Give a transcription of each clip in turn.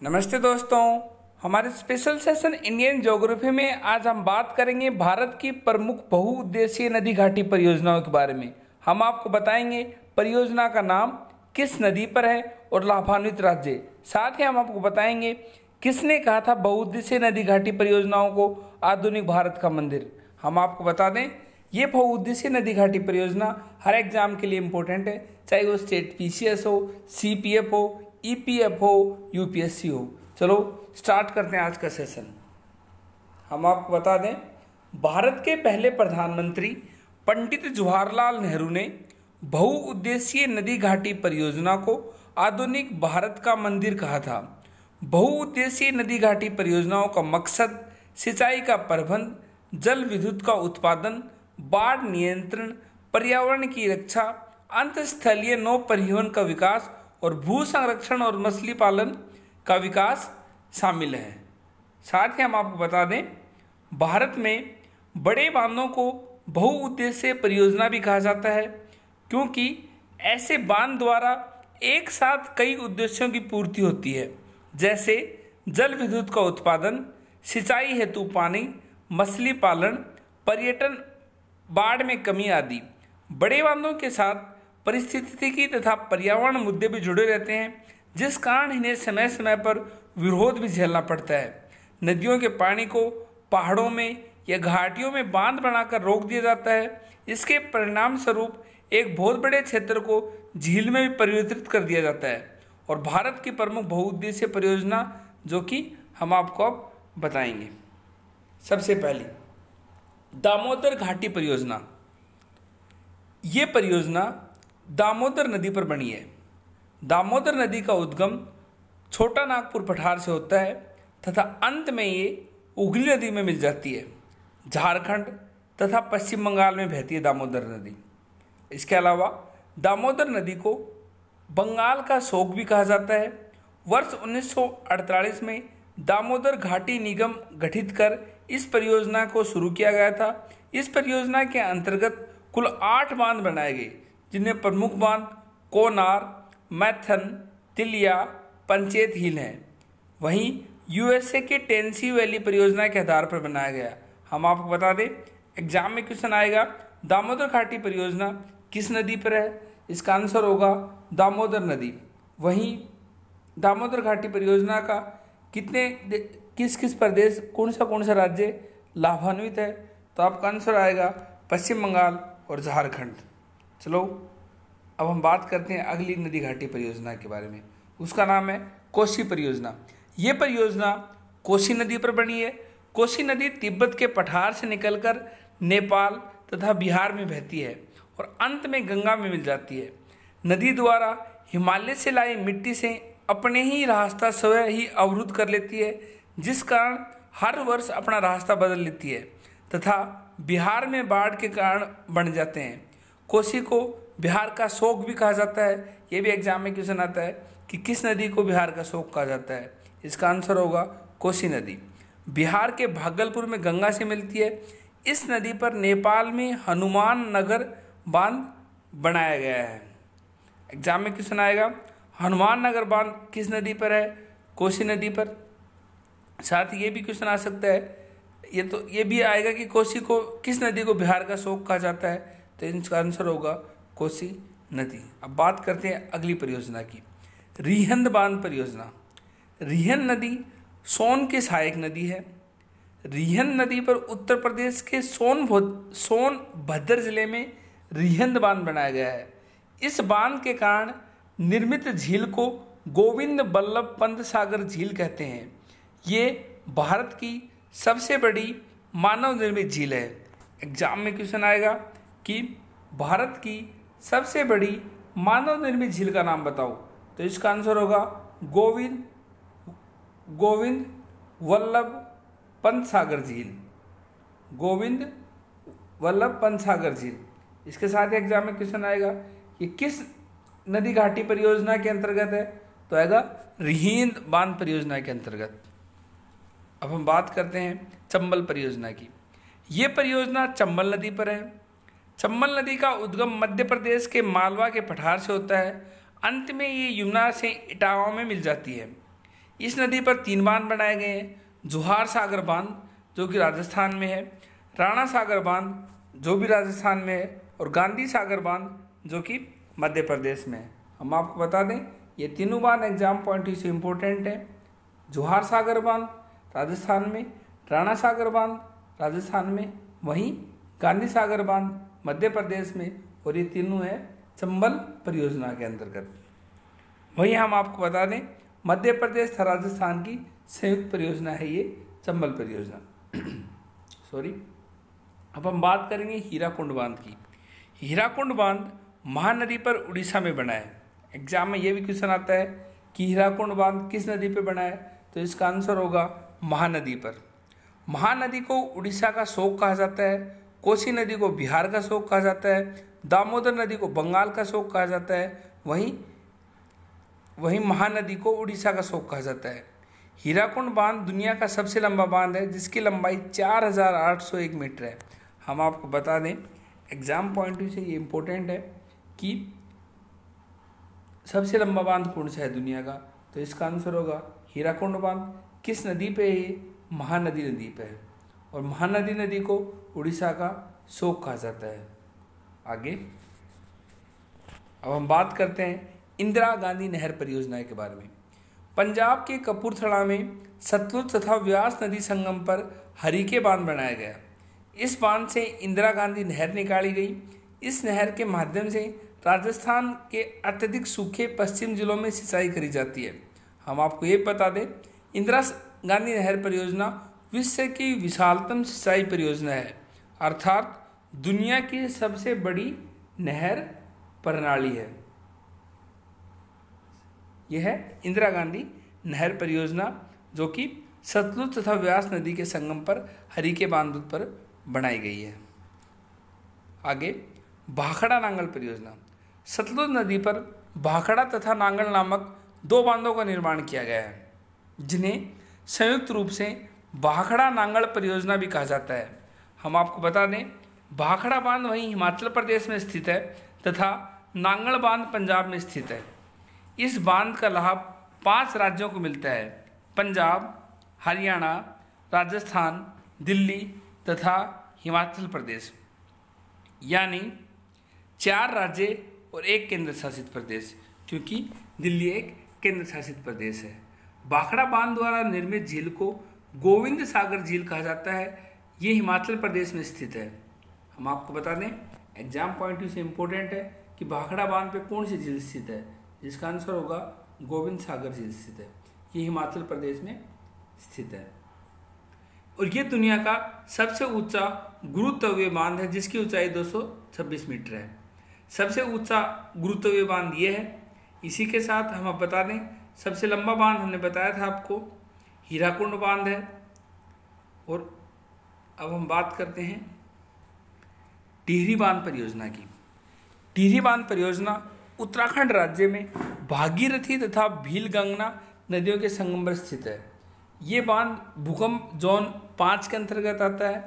नमस्ते दोस्तों, हमारे स्पेशल सेशन इंडियन ज्योग्राफी में आज हम बात करेंगे भारत की प्रमुख बहुउद्देशीय नदी घाटी परियोजनाओं के बारे में। हम आपको बताएंगे परियोजना का नाम, किस नदी पर है और लाभान्वित राज्य। साथ ही हम आपको बताएंगे किसने कहा था बहुउद्देशीय नदी घाटी परियोजनाओं को आधुनिक भारत का मंदिर। हम आपको बता दें, ये बहुउद्देशीय नदी घाटी परियोजना हर एग्जाम के लिए इम्पोर्टेंट है, चाहे वो स्टेट पीसीएस हो, सीपीएफ हो, ईपीएफ हो, यूपीएससी हो। चलो स्टार्ट करते हैं आज का सेशन। हम आपको बता दें, भारत के पहले प्रधानमंत्री पंडित जवाहरलाल नेहरू ने बहुउद्देशीय नदी घाटी परियोजना को आधुनिक भारत का मंदिर कहा था। बहुउद्देशीय नदी घाटी परियोजनाओं का मकसद सिंचाई का प्रबंध, जल विद्युत का उत्पादन, बाढ़ नियंत्रण, पर्यावरण की रक्षा, अंतस्थलीय नौ परिवहन का विकास और भू संरक्षण और मछली पालन का विकास शामिल है। साथ ही हम आपको बता दें, भारत में बड़े बांधों को बहुउद्देशीय परियोजना भी कहा जाता है, क्योंकि ऐसे बांध द्वारा एक साथ कई उद्देश्यों की पूर्ति होती है, जैसे जल विद्युत का उत्पादन, सिंचाई हेतु पानी, मछली पालन, पर्यटन, बाढ़ में कमी आदि। बड़े बांधों के साथ पारिस्थितिकी तथा पर्यावरण मुद्दे भी जुड़े रहते हैं, जिस कारण इन्हें समय समय पर विरोध भी झेलना पड़ता है। नदियों के पानी को पहाड़ों में या घाटियों में बांध बनाकर रोक दिया जाता है। इसके परिणाम स्वरूप एक बहुत बड़े क्षेत्र को झील में भी परिवर्तित कर दिया जाता है। और भारत की प्रमुख बहुउद्देशीय परियोजना जो कि हम आपको अब बताएंगे, सबसे पहली दामोदर घाटी परियोजना। ये परियोजना दामोदर नदी पर बनी है। दामोदर नदी का उद्गम छोटा नागपुर पठार से होता है तथा अंत में ये हुगली नदी में मिल जाती है। झारखंड तथा पश्चिम बंगाल में बहती है दामोदर नदी। इसके अलावा दामोदर नदी को बंगाल का शोक भी कहा जाता है। वर्ष 1948 में दामोदर घाटी निगम गठित कर इस परियोजना को शुरू किया गया था। इस परियोजना के अंतर्गत कुल 8 बांध बनाए गए, जिनमें प्रमुख बांध कोनार, मैथन, तिलिया, पंचेत हिल हैं। वहीं यूएसए के टेनेसी वैली परियोजना के आधार पर बनाया गया। हम आपको बता दें, एग्जाम में क्वेश्चन आएगा, दामोदर घाटी परियोजना किस नदी पर है? इसका आंसर होगा दामोदर नदी। वहीं दामोदर घाटी परियोजना का किस किस प्रदेश, कौन सा राज्य लाभान्वित है? तो आपका आंसर आएगा पश्चिम बंगाल और झारखंड। चलो अब हम बात करते हैं अगली नदी घाटी परियोजना के बारे में। उसका नाम है कोसी परियोजना। ये परियोजना कोसी नदी पर बनी है। कोसी नदी तिब्बत के पठार से निकलकर नेपाल तथा बिहार में बहती है और अंत में गंगा में मिल जाती है। नदी द्वारा हिमालय से लाई मिट्टी से अपने ही रास्ता स्वयं ही अवरुद्ध कर लेती है, जिस कारण हर वर्ष अपना रास्ता बदल लेती है तथा बिहार में बाढ़ के कारण बन जाते हैं। कोसी को बिहार का शोक भी कहा जाता है। ये भी एग्जाम में क्वेश्चन आता है कि किस नदी को बिहार का शोक कहा जाता है? इसका आंसर होगा कोसी नदी। बिहार के भागलपुर में गंगा से मिलती है। इस नदी पर नेपाल में हनुमान नगर बांध बनाया गया है। एग्जाम में क्वेश्चन आएगा, हनुमान नगर बांध किस नदी पर है? कोसी नदी पर। साथ ही ये भी क्वेश्चन आ सकता है, ये भी आएगा कि कोसी को, किस नदी को बिहार का शोक कहा जाता है? तो इसका आंसर होगा कोसी नदी। अब बात करते हैं अगली परियोजना की, रिहंद बांध परियोजना। रिहंद नदी सोन की सहायक नदी है। रिहंद नदी पर उत्तर प्रदेश के सोनभद्र जिले में रिहंद बांध बनाया गया है। इस बांध के कारण निर्मित झील को गोविंद बल्लभ पंत सागर झील कहते हैं। ये भारत की सबसे बड़ी मानव निर्मित झील है। एग्जाम में क्वेश्चन आएगा कि भारत की सबसे बड़ी मानव निर्मित झील का नाम बताओ? तो इसका आंसर होगा गोविंद वल्लभ पंत सागर झील। गोविंद वल्लभ पंत सागर झील। इसके साथ ही एग्जाम में क्वेश्चन आएगा कि किस नदी घाटी परियोजना के अंतर्गत है? तो आएगा रिहिंद बांध परियोजना के अंतर्गत। अब हम बात करते हैं चंबल परियोजना की। ये परियोजना चंबल नदी पर है। चंबल नदी का उद्गम मध्य प्रदेश के मालवा के पठार से होता है। अंत में ये यमुना से इटावा में मिल जाती है। इस नदी पर 3 बांध बनाए गए हैं। जोहार सागर बांध जो कि राजस्थान में है, राणा सागर बांध जो भी राजस्थान में है, और गांधी सागर बांध जो कि मध्य प्रदेश में है। हम आपको बता दें ये तीनों बांध एग्जाम पॉइंट से इम्पोर्टेंट है। जोहार सागर बांध राजस्थान में, राणा सागर बांध राजस्थान में, वहीं गांधी सागर बांध मध्य प्रदेश में, और ये तीनों है चंबल परियोजना के अंतर्गत। वहीं हम आपको बता दें मध्य प्रदेश तथा राजस्थान की संयुक्त परियोजना है ये चंबल परियोजना। सॉरी। अब हम बात करेंगे हीराकुंड बांध की। हीराकुंड बांध महानदी पर उड़ीसा में बना है। एग्जाम में ये भी क्वेश्चन आता है कि हीराकुंड बांध किस नदी पर बना है, तो इसका आंसर होगा महानदी पर। महानदी को उड़ीसा का शोक कहा जाता है, कोसी नदी को बिहार का शोक कहा जाता है, दामोदर नदी को बंगाल का शोक कहा जाता है, वहीं महानदी को उड़ीसा का शोक कहा जाता है। हीराकुंड बांध दुनिया का सबसे लंबा बांध है जिसकी लंबाई 4801 मीटर है। हम आपको बता दें एग्जाम पॉइंट से ये इम्पोर्टेंट है कि सबसे लंबा बांध कौन सा है दुनिया का, तो इसका आंसर होगा हीराकुंड बांध। किस नदी पे है? महानदी नदी पे है, और महानदी नदी को उड़ीसा का शोक कहा जाता है। आगे अब हम बात करते हैं इंदिरा गांधी नहर परियोजना के बारे में। पंजाब के कपूरथला में सतलुज तथा व्यास नदी संगम पर हरीके बांध बनाया गया। इस बांध से इंदिरा गांधी नहर निकाली गई। इस नहर के माध्यम से राजस्थान के अत्यधिक सूखे पश्चिम जिलों में सिंचाई करी जाती है। हम आपको ये बता दें इंदिरा गांधी नहर परियोजना विश्व की विशालतम सिंचाई परियोजना है, अर्थात दुनिया की सबसे बड़ी नहर प्रणाली है। यह है इंदिरा गांधी नहर परियोजना जो कि सतलुज तथा व्यास नदी के संगम पर हरीके बांध पर बनाई गई है। आगे भाखड़ा नांगल परियोजना। सतलुज नदी पर भाखड़ा तथा नांगल नामक 2 बांधों का निर्माण किया गया है, जिन्हें संयुक्त रूप से भाखड़ा नांगल परियोजना भी कहा जाता है। हम आपको बता दें भाखड़ा बांध वहीं हिमाचल प्रदेश में स्थित है तथा नांगल बांध पंजाब में स्थित है। इस बांध का लाभ 5 राज्यों को मिलता है, पंजाब, हरियाणा, राजस्थान, दिल्ली तथा हिमाचल प्रदेश, यानी 4 राज्य और 1 केंद्र शासित प्रदेश, क्योंकि दिल्ली एक केंद्र शासित प्रदेश है। भाखड़ा बांध द्वारा निर्मित झील को गोविंद सागर झील कहा जाता है। ये हिमाचल प्रदेश में स्थित है। हम आपको बता दें एग्जाम पॉइंट से इम्पोर्टेंट है कि भाखड़ा बांध पे कौन सी झील स्थित है, जिसका आंसर होगा गोविंद सागर झील स्थित है। ये हिमाचल प्रदेश में स्थित है और ये दुनिया का सबसे ऊंचा गुरुत्वीय बांध है जिसकी ऊंचाई 226 मीटर है। सबसे ऊंचा गुरुत्वीय बांध ये है। इसी के साथ हम अब बता दें सबसे लंबा बांध हमने बताया था आपको हीराकुंड बांध है। और अब हम बात करते हैं टिहरी बांध परियोजना की। टिहरी बांध परियोजना उत्तराखंड राज्य में भागीरथी तथा भीलगंगा नदियों के संगम पर स्थित है। ये बांध भूकंप जोन 5 के अंतर्गत आता है।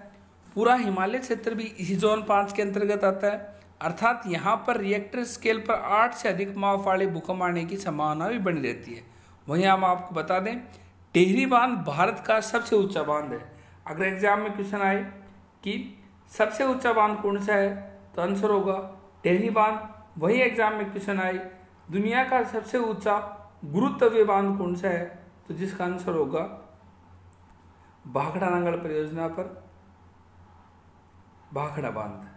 पूरा हिमालय क्षेत्र भी इसी जोन 5 के अंतर्गत आता है, अर्थात यहाँ पर रिएक्टर स्केल पर 8 से अधिक माप वाले भूकंप आने की संभावना भी बनी रहती है। वहीं हम आपको बता दें टिहरी बांध भारत का सबसे ऊंचा बांध है। अगर एग्जाम में क्वेश्चन आए कि सबसे ऊंचा बांध कौन सा है तो आंसर होगा टिहरी बांध। वही एग्जाम में क्वेश्चन आए दुनिया का सबसे ऊंचा गुरुत्वीय बांध कौन सा है तो जिसका आंसर होगा भाखड़ा नांगल परियोजना पर भाखड़ा बांध।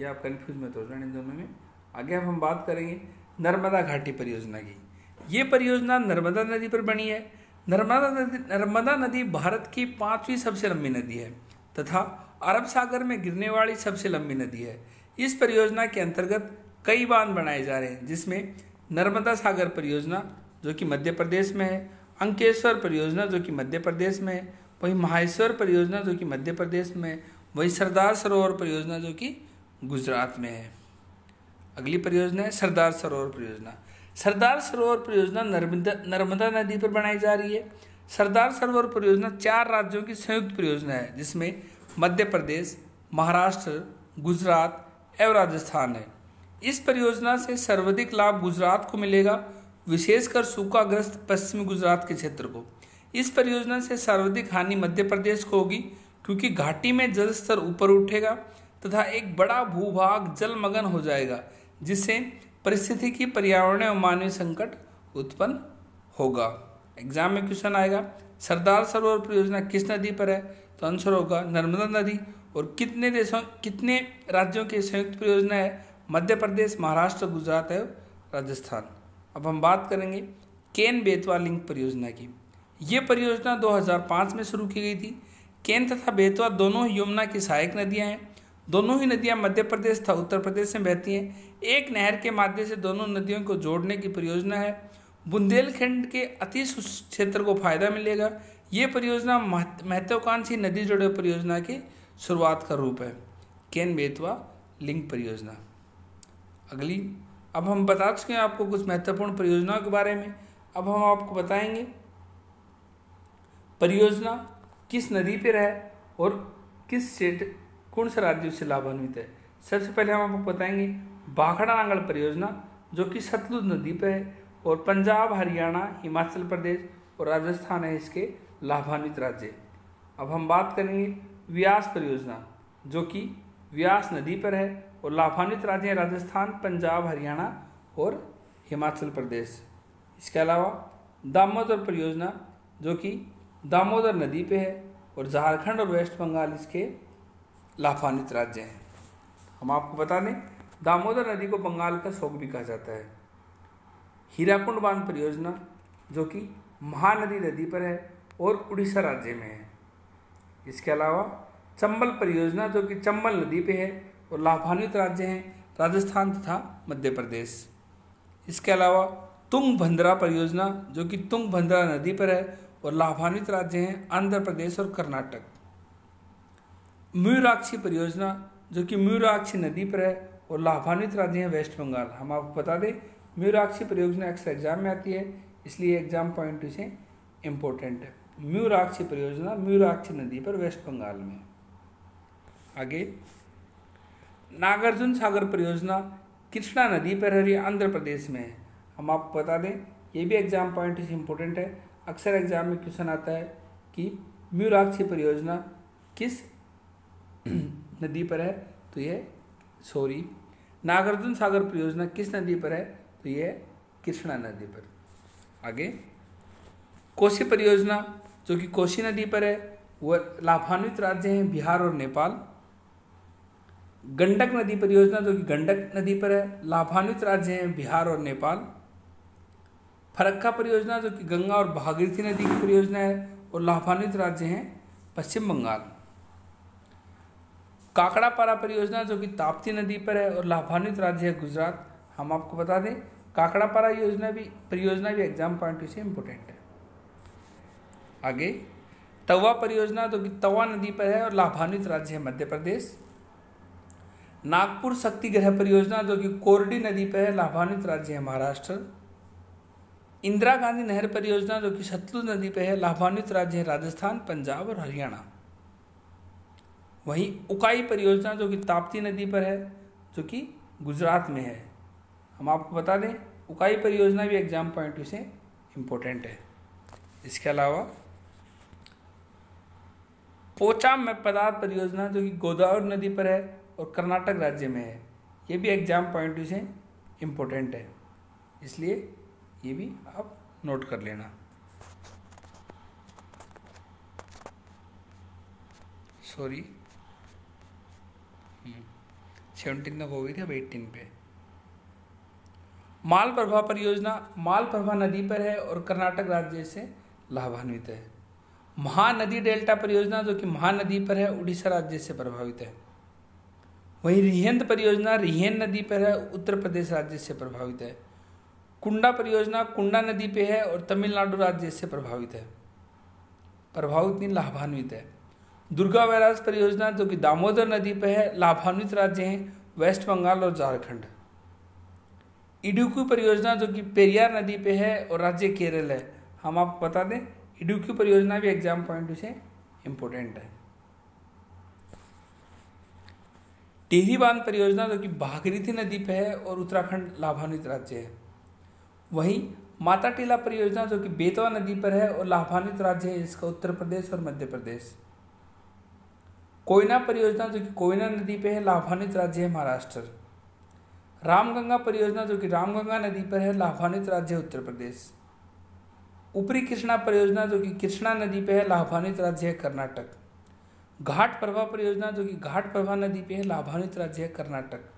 ये आप कंफ्यूज मत हो जाए इन दोनों में। आगे अब हम बात करेंगे नर्मदा घाटी परियोजना की। ये परियोजना नर्मदा नदी पर बनी है। नर्मदा नदी भारत की 5वीं सबसे लंबी नदी है तथा अरब सागर में गिरने वाली सबसे लंबी नदी है। इस परियोजना के अंतर्गत कई बांध बनाए जा रहे हैं, जिसमें नर्मदा सागर परियोजना जो कि मध्य प्रदेश में है, अंकेश्वर परियोजना जो कि मध्य प्रदेश में है, वहीं माहेश्वर परियोजना जो कि मध्य प्रदेश में है, वहीं सरदार सरोवर परियोजना जो कि गुजरात में है। अगली परियोजना है सरदार सरोवर परियोजना। सरदार सरोवर परियोजना नर्मदा नदी पर बनाई जा रही है। सरदार सरोवर परियोजना 4 राज्यों की संयुक्त परियोजना है, जिसमें मध्य प्रदेश, महाराष्ट्र, गुजरात एवं राजस्थान है। इस परियोजना से सर्वाधिक लाभ गुजरात को मिलेगा। विशेषकर सूखाग्रस्त पश्चिमी गुजरात के क्षेत्र को। इस परियोजना से सर्वाधिक हानि मध्य प्रदेश को होगी, क्योंकि घाटी में जल स्तर ऊपर उठेगा तथा एक बड़ा भूभाग जलमग्न हो जाएगा, जिससे पारिस्थितिकी, पर्यावरण एवं मानवीय संकट उत्पन्न होगा। एग्जाम में क्वेश्चन आएगा, सरदार सरोवर परियोजना किस नदी पर है? तो आंसर होगा नर्मदा नदी। और कितने राज्यों की संयुक्त परियोजना है? मध्य प्रदेश, महाराष्ट्र, गुजरात एवं राजस्थान। अब हम बात करेंगे केन बेतवा लिंक परियोजना की। ये परियोजना 2005 में शुरू की गई थी। केन तथा बेतवा दोनों ही यमुना की सहायक नदियां हैं। दोनों ही नदियां मध्य प्रदेश तथा उत्तर प्रदेश में बहती हैं। एक नहर के माध्यम से दोनों नदियों को जोड़ने की परियोजना है। बुंदेलखंड के अति शुष्क क्षेत्र को फायदा मिलेगा। ये परियोजना महत्वाकांक्षी नदी जोड़ो परियोजना की शुरुआत का रूप है, केन बेतवा लिंक परियोजना। अगली, अब हम बता चुके हैं आपको कुछ महत्वपूर्ण परियोजनाओं के बारे में। अब हम आपको बताएंगे परियोजना किस नदी पर है और किस स्टेट, कौन से राज्यों से लाभान्वित है। सबसे पहले हम आपको बताएंगे भाखड़ा नांगल परियोजना, जो कि सतलुज नदी पर है और पंजाब, हरियाणा, हिमाचल प्रदेश और राजस्थान है इसके लाभान्वित राज्य। अब हम बात करेंगे व्यास परियोजना, जो कि व्यास नदी पर है और लाभान्वित राज्य हैं राजस्थान, पंजाब, हरियाणा और हिमाचल प्रदेश। इसके अलावा दामोदर परियोजना, जो कि दामोदर नदी पे है और झारखंड और वेस्ट बंगाल इसके लाभान्वित राज्य हैं। हम आपको बता दें, दामोदर नदी को बंगाल का शोक भी कहा जाता है। हीराकुंड बांध परियोजना, जो कि महानदी नदी पर है और उड़ीसा राज्य में है। इसके अलावा चंबल परियोजना, जो कि चंबल नदी पे है और लाभान्वित राज्य हैं राजस्थान तथा मध्य प्रदेश। इसके अलावा तुंगभद्रा परियोजना, जो कि तुंगभद्रा नदी पर है और लाभान्वित राज्य हैं आंध्र प्रदेश और कर्नाटक। मयूराक्षी परियोजना, जो कि मयूराक्षी नदी पर है और लाभान्वित राज्य हैं वेस्ट बंगाल। हम आपको बता दें, मयूराक्षी परियोजना अक्सर एग्जाम में आती है, इसलिए एग्जाम पॉइंट से इम्पोर्टेंट है। मयूराक्षी परियोजना मयूराक्षी नदी पर वेस्ट बंगाल में। आगे नागार्जुन सागर परियोजना कृष्णा नदी पर है, आंध्र प्रदेश में है। हम आपको बता दें, ये भी एग्जाम पॉइंट से इम्पोर्टेंट है। अक्सर एग्जाम में क्वेश्चन आता है कि मयूराक्षी परियोजना किस नदी पर है? तो ये नागार्जुन सागर परियोजना किस नदी पर है? तो ये कृष्णा नदी पर। आगे कोसी परियोजना, जो कि कोसी नदी पर है, वह लाभान्वित राज्य हैं बिहार और नेपाल। गंडक नदी परियोजना, जो कि गंडक नदी पर है, लाभान्वित राज्य हैं बिहार और नेपाल। फरक्का परियोजना, जो कि गंगा और भागीरथी नदी की परियोजना है और लाभान्वित राज्य हैं पश्चिम बंगाल। काकड़ापारा परियोजना, जो कि ताप्ती नदी पर है और लाभान्वित राज्य है गुजरात। हम आपको बता दें, काकड़ापारा परियोजना भी एग्जाम पॉइंट से इम्पोर्टेंट है। आगे तवा परियोजना, जो कि तवा नदी पर है और लाभान्वित राज्य है मध्य प्रदेश। नागपुर शक्ति ग्रह परियोजना, जो कि कोरडी नदी पर है, लाभान्वित राज्य है महाराष्ट्र। इंदिरा गांधी नहर परियोजना, जो कि सतलुज नदी पर है, लाभान्वित राज्य है राजस्थान, पंजाब और हरियाणा। वहीं उकाई परियोजना, जो कि ताप्ती नदी पर है, जो कि गुजरात में है। हम आपको बता दें, उकाई परियोजना भी एग्जाम पॉइंट से इम्पोर्टेंट है। इसके अलावा पोचाम में पदार्थ परियोजना, जो कि गोदावरी नदी पर है और कर्नाटक राज्य में है, ये भी एग्जाम पॉइंट से इम्पोर्टेंट है, इसलिए ये भी आप नोट कर लेना। सॉरी 17 तक हो गई थी, अब 18 पे। मालप्रभा परियोजना मालप्रभा नदी पर है और कर्नाटक राज्य से लाभान्वित है। महानदी डेल्टा परियोजना, जो कि महानदी पर है, उड़ीसा राज्य से प्रभावित है। वहीं रिहेंद परियोजना रिहेन नदी पर है, उत्तर प्रदेश राज्य से प्रभावित है। कुंडा परियोजना कुंडा नदी पे है और तमिलनाडु राज्य से प्रभावित है, प्रभावित नहीं लाभान्वित है। दुर्गा बैराज परियोजना, जो कि दामोदर नदी पे है, लाभान्वित राज्य हैं वेस्ट बंगाल और झारखंड। इडुक्की परियोजना, जो कि पेरियार नदी पे है और राज्य केरल है। हम आपको बता दें, इडुक्की परियोजना भी एग्जाम पॉइंट से इम्पोर्टेंट है। टिहरी बांध परियोजना, जो कि भागीरथी नदी पे है और उत्तराखंड लाभान्वित राज्य है। वहीं माता टीला परियोजना जो कि बेतवा नदी पर है और लाभान्वित राज्य है इसका उत्तर प्रदेश और मध्य प्रदेश। कोयना परियोजना जो कि कोयना नदी पे है, लाभान्वित राज्य है महाराष्ट्र। रामगंगा परियोजना जो कि रामगंगा नदी पर है, लाभान्वित राज्य है उत्तर प्रदेश। ऊपरी कृष्णा परियोजना जो कि कृष्णा नदी पे है, लाभान्वित राज्य है कर्नाटक। घाट प्रभा परियोजना जो कि घाट प्रभा नदी पे है, लाभान्वित राज्य है कर्नाटक।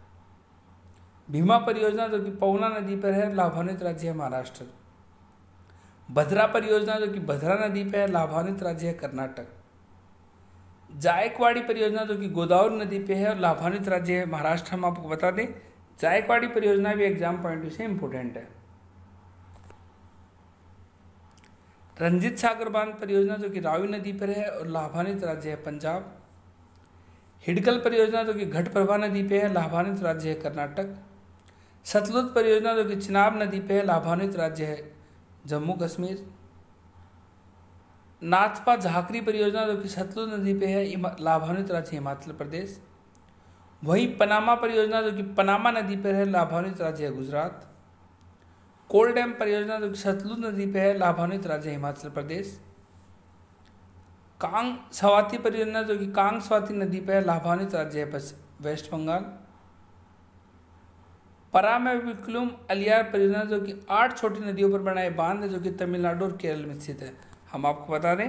भीमा परियोजना जो कि पवना नदी पर है, लाभान्वित राज्य है महाराष्ट्र। भद्रा परियोजना जो कि भद्रा नदी पे है, लाभान्वित राज्य है कर्नाटक। जायकवाड़ी परियोजना जो कि गोदावरी नदी पे है और लाभान्वित राज्य है महाराष्ट्र। हम आपको बता दें जायकवाड़ी परियोजना भी एग्जाम पॉइंट से इंपोर्टेंट है। रंजीत सागर बांध परियोजना जो कि रावी नदी पर है और लाभान्वित राज्य है पंजाब। हिडकल परियोजना जो कि घटप्रभा नदी पे है, लाभान्वित राज्य है कर्नाटक। सतलुज परियोजना जो कि चिनाब नदी पे है, लाभान्वित राज्य है जम्मू कश्मीर। नाथपा झाकरी परियोजना जो कि सतलुज नदी पे है, लाभान्वित राज्य हिमाचल प्रदेश। वही पनामा परियोजना जो कि पनामा नदी पर है, लाभान्वित राज्य है गुजरात। कोल डैम परियोजना जो कि सतलुज नदी पे है, लाभान्वित राज्य हिमाचल प्रदेश। कांग स्वाति परियोजना जो कि कांग स्वाति नदी पे है, लाभान्वित राज्य है वेस्ट बंगाल। परामेविकुलम अलियार परियोजना जो कि 8 छोटी नदियों पर बनाए बांध है जो कि तमिलनाडु और केरल में स्थित है। हम आपको बता दें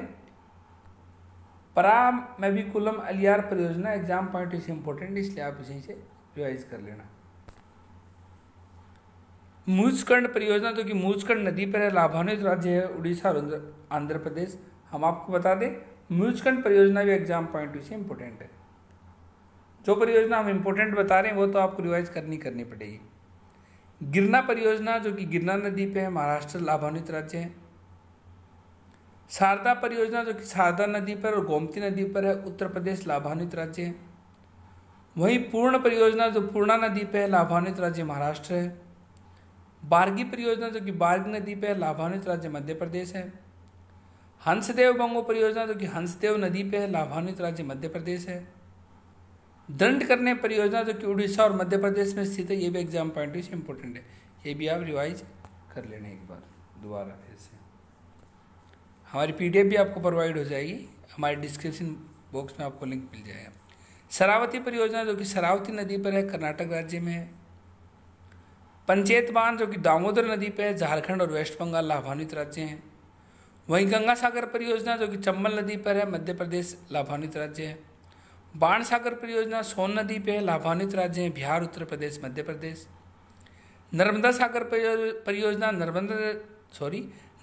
परामेविकुलम अलियार परियोजना एग्जाम पॉइंट से इंपॉर्टेंट, इसलिए आप इसी से रिवाइज कर लेना। मूजकंड परियोजना जो कि मूजकंड नदी पर है, लाभान्वित राज्य है उड़ीसा और आंध्र प्रदेश। हम आपको बता दें मूजकंड परियोजना भी एग्जाम पॉइंट से इंपॉर्टेंट है। जो परियोजना हम इंपॉर्टेंट बता रहे हैं वो तो आपको रिवाइज करनी पड़ेगी। गिरना परियोजना जो कि गिरना नदी पे है, महाराष्ट्र लाभान्वित राज्य है। शारदा परियोजना जो कि शारदा नदी पर और गोमती नदी पर है, उत्तर प्रदेश लाभान्वित राज्य है। वहीं पूर्ण परियोजना जो पूर्णा नदी पे है, लाभान्वित राज्य महाराष्ट्र है। बारगी परियोजना जो कि बारगी नदी पे है, लाभान्वित राज्य मध्य प्रदेश है। हंसदेव बंगो परियोजना जो कि हंसदेव नदी पे है, लाभान्वित राज्य मध्य प्रदेश है। दंड करने परियोजना जो कि उड़ीसा और मध्य प्रदेश में स्थित है, ये भी एग्जाम पॉइंट से इंपॉर्टेंट है, ये भी आप रिवाइज कर लेना एक बार दोबारा फिर से। हमारी PDF भी आपको प्रोवाइड हो जाएगी, हमारे डिस्क्रिप्शन बॉक्स में आपको लिंक मिल जाएगा। शरावती परियोजना जो कि शरावती नदी पर है, कर्नाटक राज्य में है। पंचेत बांध जो कि दामोदर नदी पे है, झारखंड और वेस्ट बंगाल लाभान्वित राज्य हैं। वहीं गंगा सागर परियोजना जो कि चंबल नदी पर है, मध्य प्रदेश लाभान्वित राज्य है। बाण सागर परियोजना सोन नदी पे है, लाभान्वित राज्य है बिहार, उत्तर प्रदेश, मध्य प्रदेश। नर्मदा सागर परियोजना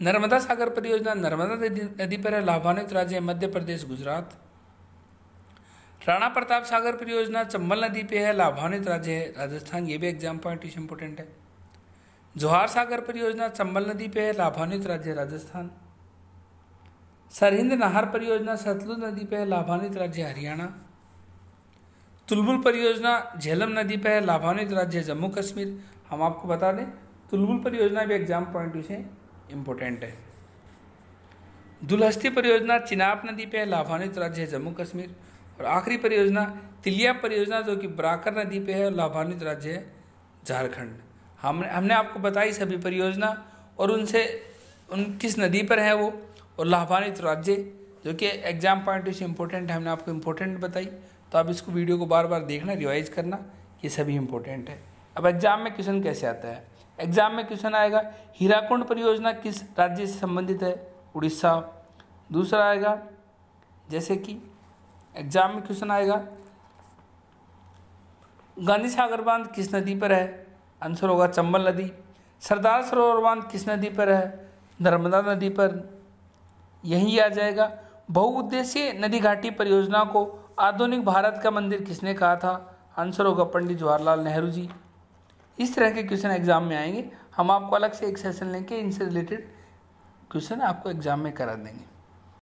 नर्मदा सागर परियोजना नर्मदा नदी पर है, लाभान्वित राज्य है मध्य प्रदेश, गुजरात। राणा प्रताप सागर परियोजना चंबल नदी पे है, लाभान्वित राज्य है राजस्थान, ये भी एग्जाम पॉइंट इंपॉर्टेंट है। जोहार सागर परियोजना चंबल नदी पे है, लाभान्वित राज्य राजस्थान। सरहिंद नहर परियोजना सतलुज नदी पे है, लाभान्वित राज्य हरियाणा। तुलबुल परियोजना झेलम नदी पे है, लाभान्वित राज्य जम्मू कश्मीर। हम आपको बता दें तुलबुल परियोजना भी एग्जाम पॉइंट से इम्पोर्टेंट है। दुलहस्ती परियोजना चिनाब नदी पे है, लाभान्वित राज्य जम्मू कश्मीर। और आखिरी परियोजना तिलिया परियोजना जो कि बराकर नदी पे है, लाभान्वित राज्य है झारखंड। हमने आपको बताई सभी परियोजना और उन किस नदी पर है वो और लाभान्वित राज्य जो कि एग्जाम पॉइंट से इंपॉर्टेंट है, हमने आपको इंपॉर्टेंट बताई। तो आप इसको वीडियो को बार बार देखना, रिवाइज करना, ये सभी इंपॉर्टेंट है। अब एग्जाम में क्वेश्चन कैसे आता है, एग्जाम में क्वेश्चन आएगा हीराकुंड परियोजना किस राज्य से संबंधित है, उड़ीसा। दूसरा आएगा जैसे कि एग्जाम में क्वेश्चन आएगा गांधी सागर बांध किस नदी पर है, आंसर होगा चंबल नदी। सरदार सरोवर बांध किस नदी पर है, नर्मदा नदी पर, यही आ जाएगा। बहुउद्देशीय नदी घाटी परियोजना को आधुनिक भारत का मंदिर किसने कहा था, आंसर होगा पंडित जवाहरलाल नेहरू जी। इस तरह के क्वेश्चन एग्जाम में आएंगे, हम आपको अलग से एक सेशन लेके इनसे रिलेटेड क्वेश्चन आपको एग्जाम में करा देंगे।